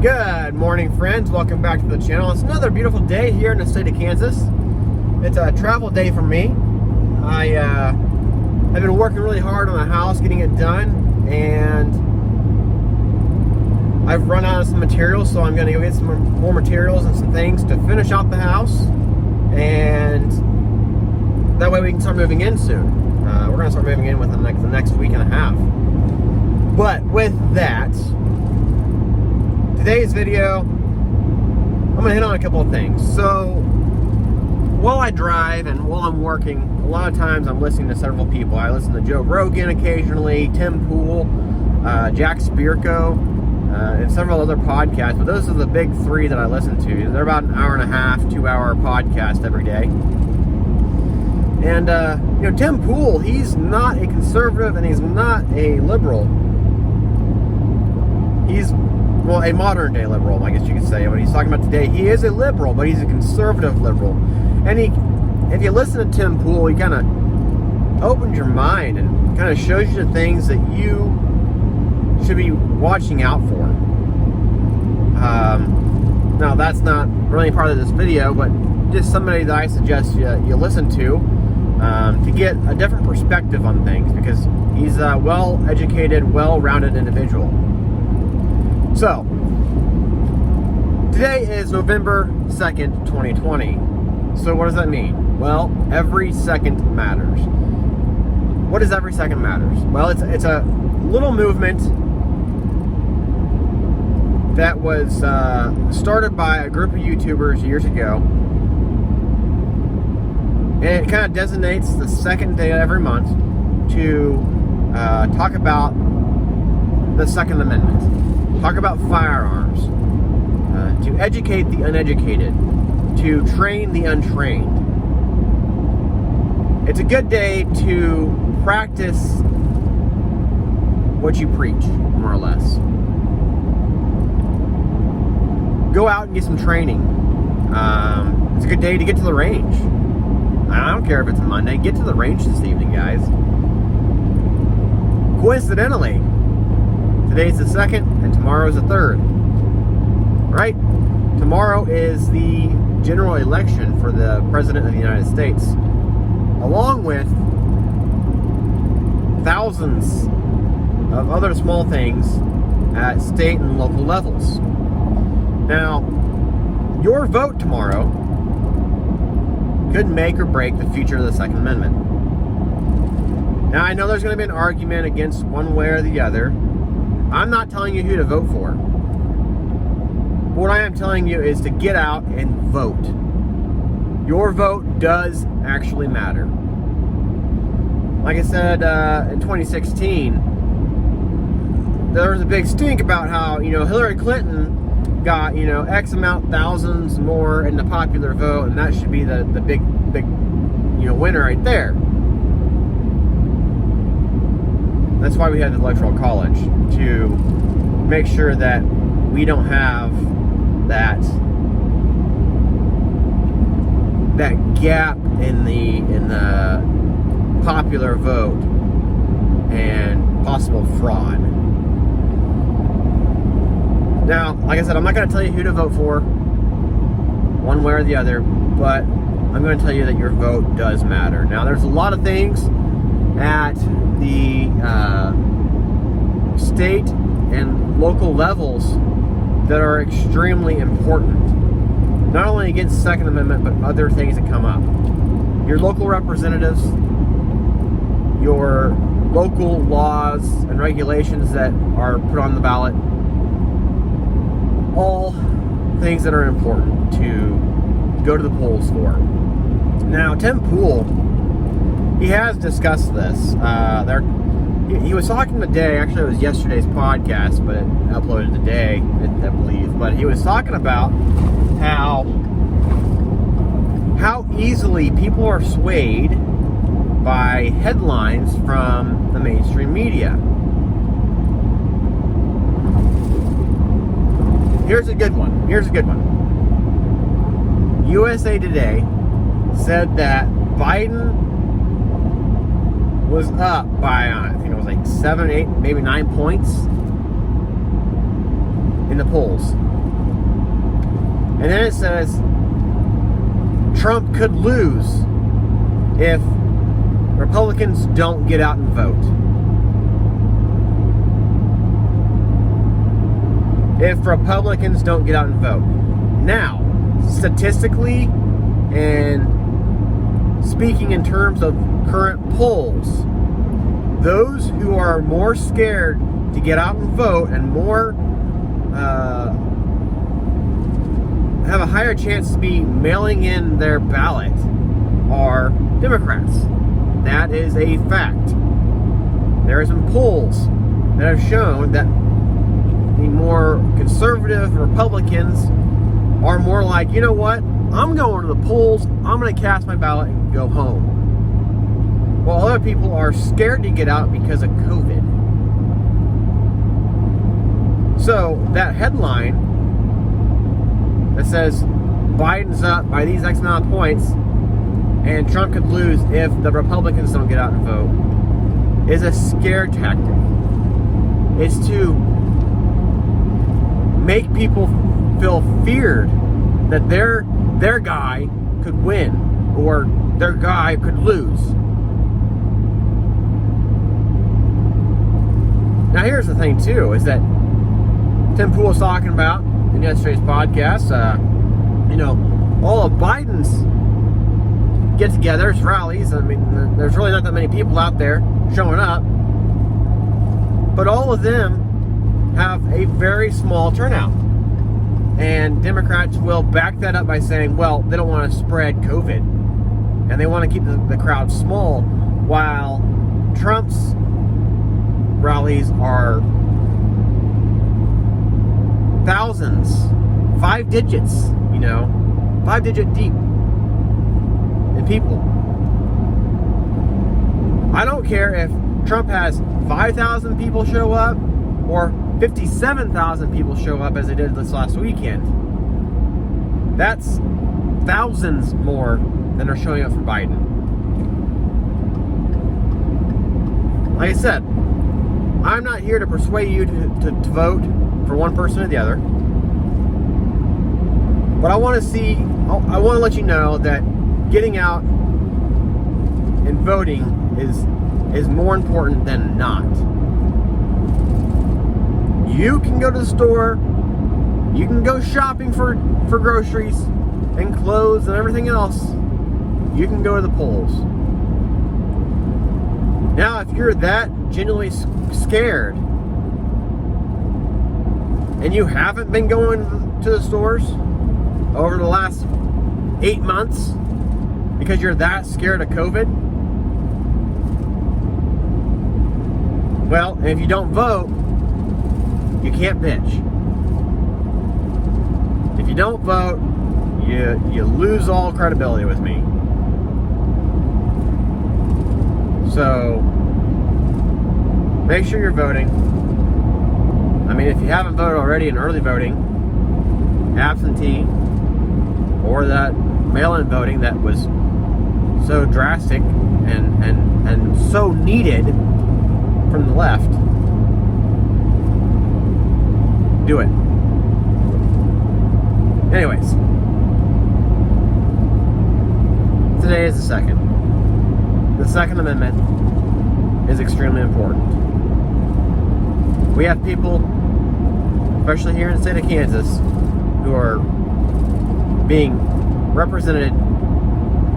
Good morning, friends. Welcome back to the channel. It's another beautiful day here in the state of Kansas. It's a travel day for me. I've been working really hard on the house, getting it done, and I've run out of some materials, so I'm going to go get some more materials and some things to finish out the house, and that way we can start moving in soon. We're going to start moving in within the next week and a half. But with that, today's video, I'm going to hit on a couple of things. So, while I drive and while I'm working, a lot of times I'm listening to several people. I listen to Joe Rogan occasionally, Tim Pool, Jack Spirko, and several other podcasts. But those are the big three that I listen to. They're about an hour and a half, 2-hour podcast every day. And, Tim Pool, he's not a conservative and he's not a liberal. He's, well, a modern day liberal, I guess you could say. What he's talking about today, he is a liberal, but he's a conservative liberal. And if you listen to Tim Pool, he kind of opens your mind and kind of shows you the things that you should be watching out for. Now, that's not really part of this video, but just somebody that I suggest you listen to get a different perspective on things, because he's a well-educated, well-rounded individual. So, today is November 2nd, 2020. So what does that mean? Well, every second matters. What is every second matters? Well, it's a little movement that was started by a group of YouTubers years ago. And it kind of designates the second day of every month to talk about the Second Amendment. Talk about firearms, to educate the uneducated, to train the untrained. It's a good day to practice what you preach, more or less. Go out and get some training. It's a good day to get to the range. I don't care if it's Monday. Get to the range this evening, guys. Coincidentally, today's the 2nd and tomorrow's the 3rd. Right? Tomorrow is the general election for the President of the United States, along with thousands of other small things at state and local levels. Now, your vote tomorrow could make or break the future of the Second Amendment. Now, I know there's going to be an argument against one way or the other. I'm not telling you who to vote for. What I am telling you is to get out and vote. Your vote does actually matter. Like I said, in 2016, there was a big stink about how, Hillary Clinton got, X amount, thousands more in the popular vote, and that should be the big, winner right there. That's why we had the Electoral College, to make sure that we don't have that gap in the popular vote and possible fraud. Now, like I said, I'm not going to tell you who to vote for, one way or the other, but I'm going to tell you that your vote does matter. Now, there's a lot of things at the state and local levels that are extremely important, not only against the Second Amendment, but other things that come up. Your local representatives, your local laws and regulations that are put on the ballot, all things that are important to go to the polls for. Now, Tim Pool, he has discussed this. He was talking today, actually it was yesterday's podcast, but it uploaded today, I believe. But he was talking about how easily people are swayed by headlines from the mainstream media. Here's a good one. USA Today said that Biden was up by, I think it was like 7, 8, maybe 9 points in the polls. And then it says Trump could lose if Republicans don't get out and vote. If Republicans don't get out and vote. Now, statistically and speaking in terms of current polls, those who are more scared to get out and vote and more have a higher chance to be mailing in their ballot are Democrats. That is a fact. There are some polls that have shown that the more conservative Republicans are more like, you know what, I'm going to the polls, I'm going to cast my ballot and go home. While other people are scared to get out because of COVID. So that headline that says Biden's up by these X amount of points and Trump could lose if the Republicans don't get out and vote is a scare tactic. It's to make people feel feared that their guy could win or their guy could lose. Now here's the thing too, is that Tim Pool was talking about in yesterday's podcast, all of Biden's get-togethers, rallies. I mean, there's really not that many people out there showing up, but all of them have a very small turnout. And Democrats will back that up by saying, well, they don't want to spread COVID, and they want to keep the crowd small, while Trump's rallies are thousands, 5 digits, 5-digit deep in people. I don't care if Trump has 5,000 people show up or 57,000 people show up as they did this last weekend. That's thousands more than are showing up for Biden. Like I said, I'm not here to persuade you to vote for one person or the other. But I want to let you know that getting out and voting is more important than not. You can go to the store, you can go shopping for groceries and clothes and everything else. You can go to the polls. Now, if you're that genuinely scared and you haven't been going to the stores over the last 8 months because you're that scared of COVID, well, if you don't vote, you can't bitch. If you don't vote, you lose all credibility with me. So make sure you're voting. I mean, if you haven't voted already in early voting, absentee, or that mail-in voting that was so drastic and so needed from the left, do it. Anyways, today is the second. The Second Amendment is extremely important. We have people, especially here in the state of Kansas, who are being represented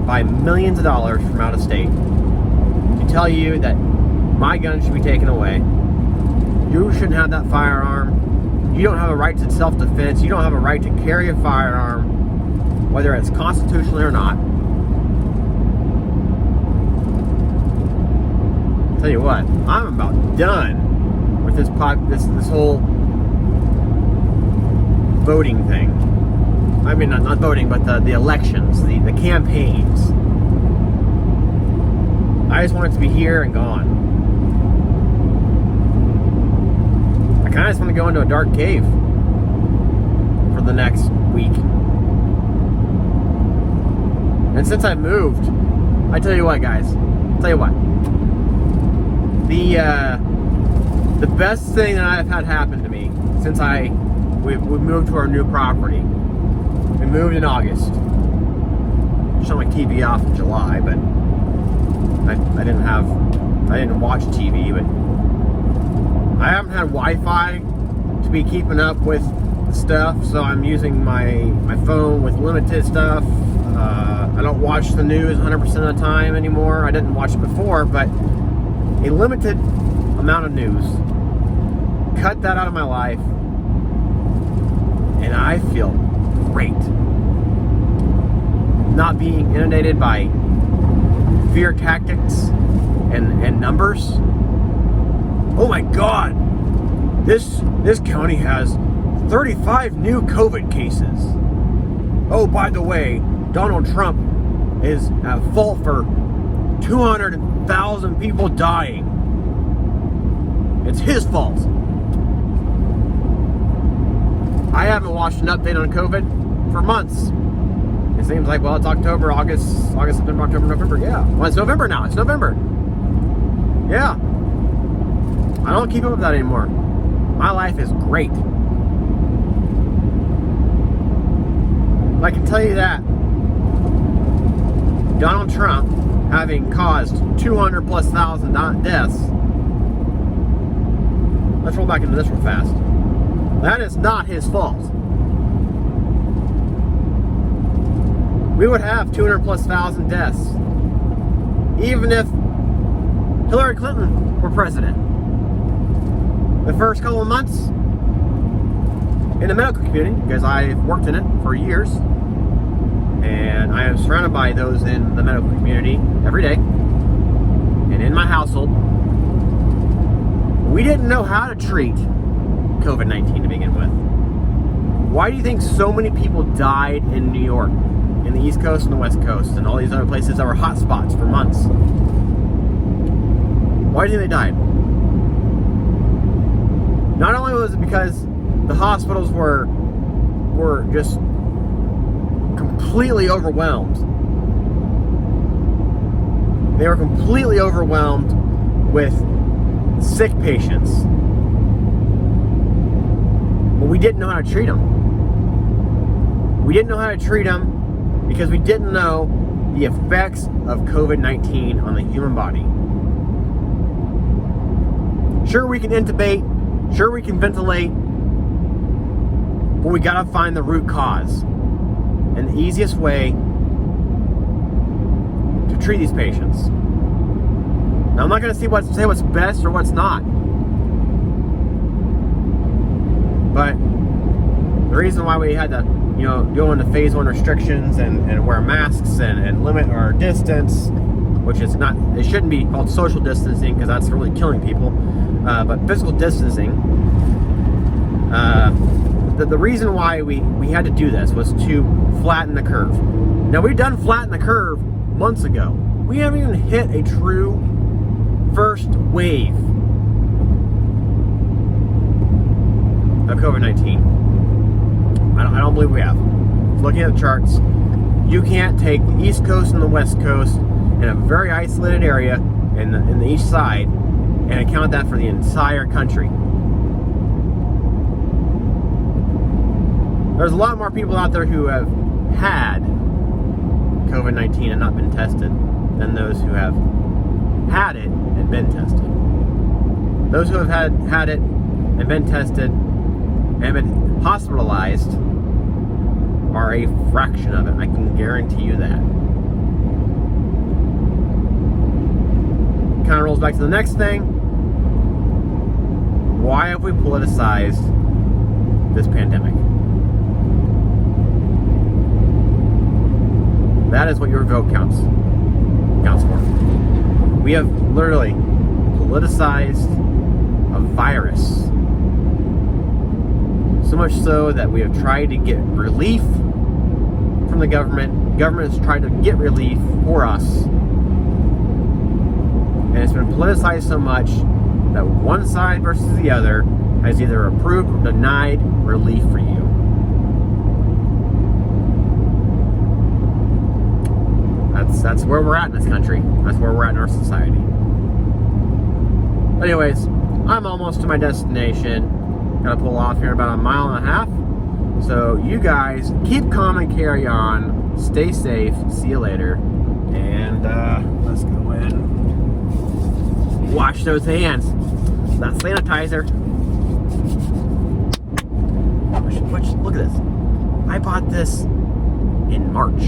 by millions of dollars from out of state to tell you that my gun should be taken away. You shouldn't have that firearm. You don't have a right to self-defense. You don't have a right to carry a firearm, whether it's constitutionally or not. Tell you what, I'm about done with this whole voting thing. I mean, not voting, but the elections, the campaigns. I just want it to be here and gone. I kind of just want to go into a dark cave for the next week. And since I moved, I tell you what, guys. The best thing that I've had happen to me since I we moved to our new property. We moved in August. Shut my TV off in July, but I didn't watch TV, but I haven't had Wi-Fi to be keeping up with stuff, so I'm using my phone with limited stuff. I don't watch the news 100% of the time anymore. I didn't watch it before, but a limited amount of news. Cut that out of my life, and I feel great. Not being inundated by fear tactics and numbers. Oh my God! This county has 35 new COVID cases. Oh, by the way, Donald Trump is at fault for 200,000 people dying. It's his fault. I haven't watched an update on COVID for months. It seems like, well, it's October, August, September, October, November. Yeah. Well, it's November now. It's November. Yeah. I don't keep up with that anymore. My life is great. I can tell you that Donald Trump, having caused 200,000+ deaths, let's roll back into this real fast. That is not his fault. We would have 200,000+ deaths even if Hillary Clinton were president. The first couple of months in the medical community, because I've worked in it for years, and I am surrounded by those in the medical community every day, and in my household, we didn't know how to treat COVID-19 to begin with. Why do you think so many people died in New York, in the East Coast and the West Coast, and all these other places that were hot spots for months? Why do you think they died? Not only was it because the hospitals were just completely overwhelmed. They were completely overwhelmed with sick patients. But we didn't know how to treat them. We didn't know how to treat them because we didn't know the effects of COVID-19 on the human body. Sure, we can intubate. Sure, we can ventilate. But we gotta find the root cause. And the easiest way to treat these patients. Now, I'm not gonna say what's best or what's not. But the reason why we had to, go into phase 1 restrictions and wear masks and limit our distance, which is not, it shouldn't be called social distancing because that's really killing people, but physical distancing. The reason why we had to do this was to flatten the curve. Now, we've done flatten the curve months ago. We haven't even hit a true first wave of COVID-19. I don't believe we have. Looking at the charts, you can't take the East Coast and the West Coast in a very isolated area in the east side and account that for the entire country. There's a lot more people out there who have had COVID-19 and not been tested than those who have had it and been tested. Those who have had it and been tested and been hospitalized are a fraction of it. I can guarantee you that. Kind of rolls back to the next thing. Why have we politicized this pandemic? That is what your vote counts for. We have literally politicized a virus. So much so that we have tried to get relief from the government. Government has tried to get relief for us. And it's been politicized so much that one side versus the other has either approved or denied relief for you. That's where we're at in this country. That's where we're at in our society. Anyways, I'm almost to my destination. Gotta pull off here in about 1.5 miles. So you guys keep calm and carry on. Stay safe. See you later. And let's go in. Wash those hands. That sanitizer. Look at this. I bought this in March.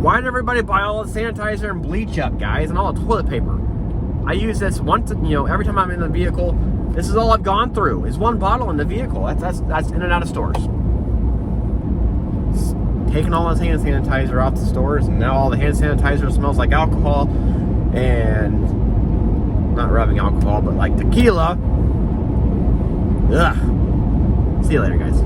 Why did everybody buy all the sanitizer and bleach up, guys, and all the toilet paper? I use this once, every time I'm in the vehicle. This is all I've gone through. Is one bottle in the vehicle. That's in and out of stores. Taking all this hand sanitizer off the stores, and now all the hand sanitizer smells like alcohol, and not rubbing alcohol, but like tequila. Ugh. See you later, guys.